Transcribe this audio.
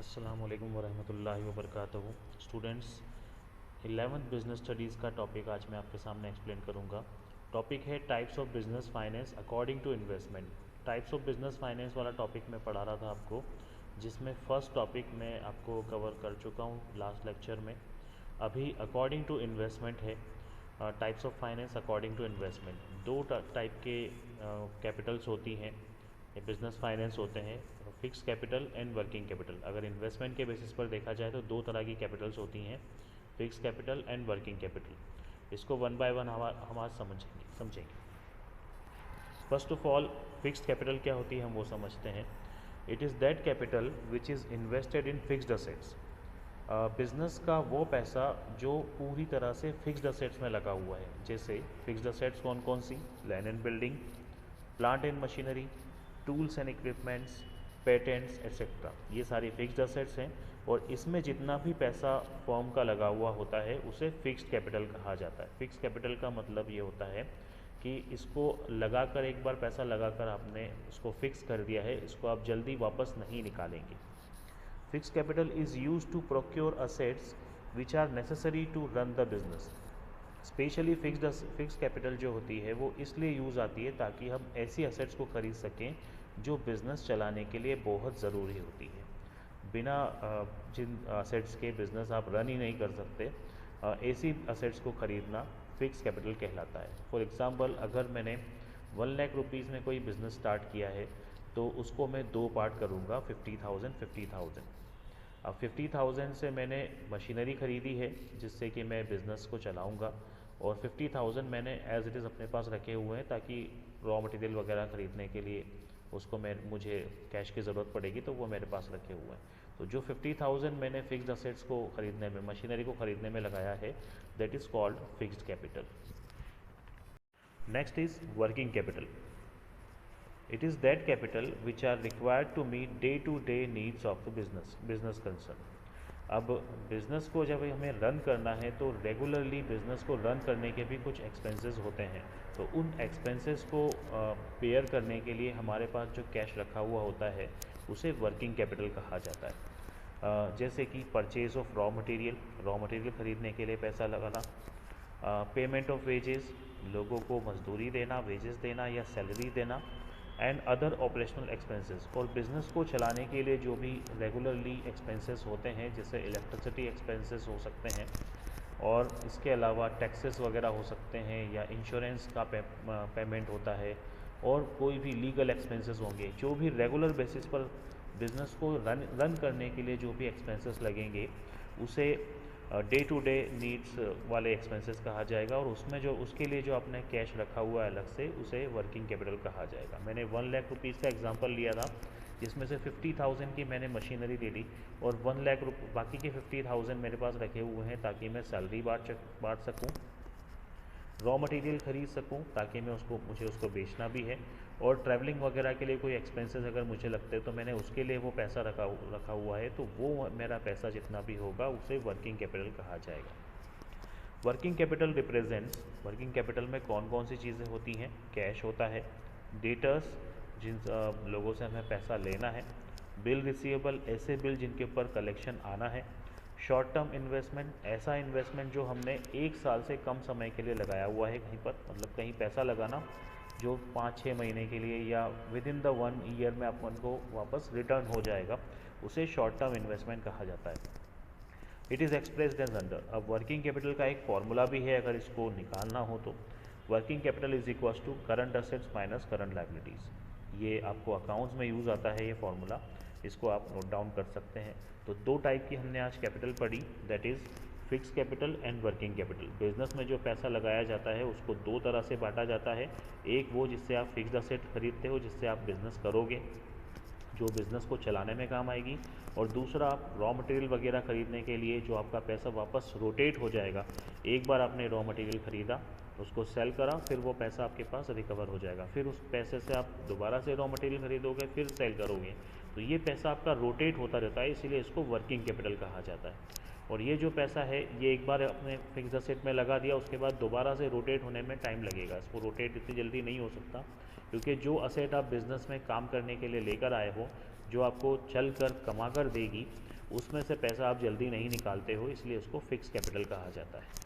अस्सलाम वालेकुम वरहमतुल्लाहि वबरकातुहू। स्टूडेंट्स, 11th बिजनेस स्टडीज़ का टॉपिक आज मैं आपके सामने एक्सप्लेन करूंगा। टॉपिक है types of business finance according to investment. Types of business finance वाला टॉपिक मैं पढ़ा रहा था आपको, जिसमें फ़र्स्ट टॉपिक मैं आपको कवर कर चुका हूँ लास्ट लेक्चर में। अभी अकॉर्डिंग टू इन्वेस्टमेंट है, types of finance according to investment. दो टाइप के कैपिटल्स होती हैं, ये बिजनेस फाइनेंस होते हैं, fix capital and working capital. अगर इन्वेस्टमेंट के बेसिस पर देखा जाए तो दो तरह की कैपिटल्स होती हैं, fix capital and working capital. इसको वन बाय वन हम आज समझेंगे। First of all, fixed capital क्या होती है हम वो समझते हैं। It is that capital which is invested in fixed assets. Business का वो पैसा जो पूरी तरह से फिक्स्ड असेट्स में लगा हुआ है। जैसे फिक्स्ड असेट्स कौन कौन सी? Land and building, plant and machinery, tools and equipments, patents etcetera. ये सारी फिक्स्ड असेट्स हैं और इसमें जितना भी पैसा फर्म का लगा हुआ होता है उसे फिक्स्ड कैपिटल कहा जाता है। फिक्स्ड कैपिटल का मतलब ये होता है कि इसको लगाकर, एक बार पैसा लगाकर आपने इसको फिक्स कर दिया है, इसको आप जल्दी वापस नहीं निकालेंगे। Fixed capital is use to procure assets which are necessary to run the business. Specially fixed capital जो होती है वो इसलिए यूज़ आती है ताकि हम ऐसी असेट्स को ख़रीद सकें जो बिज़नेस चलाने के लिए बहुत ज़रूरी होती है। बिना जिन असेट्स के बिज़नेस आप रन ही नहीं कर सकते, ऐसी असेट्स को ख़रीदना फिक्स कैपिटल कहलाता है। फॉर एग्ज़ाम्पल, अगर मैंने 1,00,000 में कोई बिज़नेस स्टार्ट किया है तो उसको मैं दो पार्ट करूँगा, 50,000। अब 50,000 से मैंने मशीनरी ख़रीदी है जिससे कि मैं बिज़नेस को चलाऊँगा, और 50,000 मैंने एज़ इट इज़ अपने पास रखे हुए हैं ताकि रॉ मटेरियल वगैरह ख़रीदने के लिए उसको मुझे कैश की ज़रूरत पड़ेगी तो वो मेरे पास रखे हुए हैं। तो जो 50,000 मैंने फिक्स्ड असेट्स को ख़रीदने में, मशीनरी को ख़रीदने में लगाया है, that is called fixed capital. Next is working capital. It is that capital which are required to meet day-to-day needs of the business concern। अब बिज़नेस को जब हमें रन करना है तो रेगुलरली बिज़नेस को रन करने के भी कुछ एक्सपेंसेस होते हैं। तो उन एक्सपेंसेस को पेयर करने के लिए हमारे पास जो कैश रखा हुआ होता है उसे वर्किंग कैपिटल कहा जाता है। जैसे कि परचेज ऑफ रॉ मटेरियल ख़रीदने के लिए पैसा लगाना, पेमेंट ऑफ वेजेस, लोगों को मजदूरी देना, वेजेस देना या सैलरी देना, एंड अदर ऑपरेशनल एक्सपेंसेस। और बिज़नेस को चलाने के लिए जो भी रेगुलरली एक्सपेंसेस होते हैं, जैसे इलेक्ट्रिसिटी एक्सपेंसेस हो सकते हैं, और इसके अलावा टैक्सेस वगैरह हो सकते हैं, या इंश्योरेंस का पेमेंट होता है, और कोई भी लीगल एक्सपेंसेस होंगे। जो भी रेगुलर बेसिस पर बिज़नेस को रन करने के लिए जो भी एक्सपेंसेस लगेंगे उसे डे टू डे नीड्स वाले एक्सपेंसेस कहा जाएगा, और उसमें जो उसके लिए जो आपने कैश रखा हुआ है अलग से, उसे वर्किंग कैपिटल कहा जाएगा। मैंने 1,00,000 का एग्जांपल लिया था जिसमें से 50,000 की मैंने मशीनरी ले ली और 1,00,000 बाकी के 50,000 मेरे पास रखे हुए हैं ताकि मैं सैलरी बांट सकूँ, रॉ मटेरियल ख़रीद सकूं ताकि मुझे उसको बेचना भी है, और ट्रैवलिंग वगैरह के लिए कोई एक्सपेंसेस अगर मुझे लगते हैं तो मैंने उसके लिए वो पैसा रखा हुआ है। तो वो मेरा पैसा जितना भी होगा उसे वर्किंग कैपिटल कहा जाएगा। वर्किंग कैपिटल में कौन कौन सी चीज़ें होती हैं? कैश होता है, डेटर्स जिन लोगों से हमें पैसा लेना है, बिल रिसीवेबल, ऐसे बिल जिनके ऊपर कलेक्शन आना है, शॉर्ट टर्म इन्वेस्टमेंट, ऐसा इन्वेस्टमेंट जो हमने एक साल से कम समय के लिए लगाया हुआ है कहीं पर, मतलब कहीं पैसा लगाना जो 5-6 महीने के लिए या विद इन द 1 ईयर में अपन को वापस रिटर्न हो जाएगा, उसे शॉर्ट टर्म इन्वेस्टमेंट कहा जाता है। It is expressed as under. अब वर्किंग कैपिटल का एक फॉर्मूला भी है, अगर इसको निकालना हो तो working capital is equals to current assets minus current liabilities. ये आपको अकाउंट्स में यूज़ आता है ये फॉर्मूला, इसको आप नोट डाउन कर सकते हैं। तो दो टाइप की हमने आज कैपिटल पढ़ी, that is fix capital and working capital. Business में जो पैसा लगाया जाता है उसको दो तरह से बांटा जाता है। एक वो जिससे आप फिक्स्ड असेट खरीदते हो, जिससे आप बिज़नेस करोगे, जो बिज़नेस को चलाने में काम आएगी, और दूसरा आप रॉ मटेरियल वगैरह ख़रीदने के लिए जो आपका पैसा वापस रोटेट हो जाएगा। एक बार आपने रॉ मटेरियल ख़रीदा, उसको सेल करा, फिर वो पैसा आपके पास रिकवर हो जाएगा, फिर उस पैसे से आप दोबारा से रॉ मटेरियल खरीदोगे, फिर सेल करोगे। तो ये पैसा आपका रोटेट होता रहता है, इसीलिए इसको वर्किंग कैपिटल कहा जाता है। और ये जो पैसा है ये एक बार अपने फिक्स असेट में लगा दिया, उसके बाद दोबारा से रोटेट होने में टाइम लगेगा, इसको रोटेट इतनी जल्दी नहीं हो सकता, क्योंकि जो असेट आप बिज़नेस में काम करने के लिए लेकर आए हो जो आपको चल कर कमा कर देगी, उसमें से पैसा आप जल्दी नहीं निकालते हो, इसलिए उसको फिक्स कैपिटल कहा जाता है।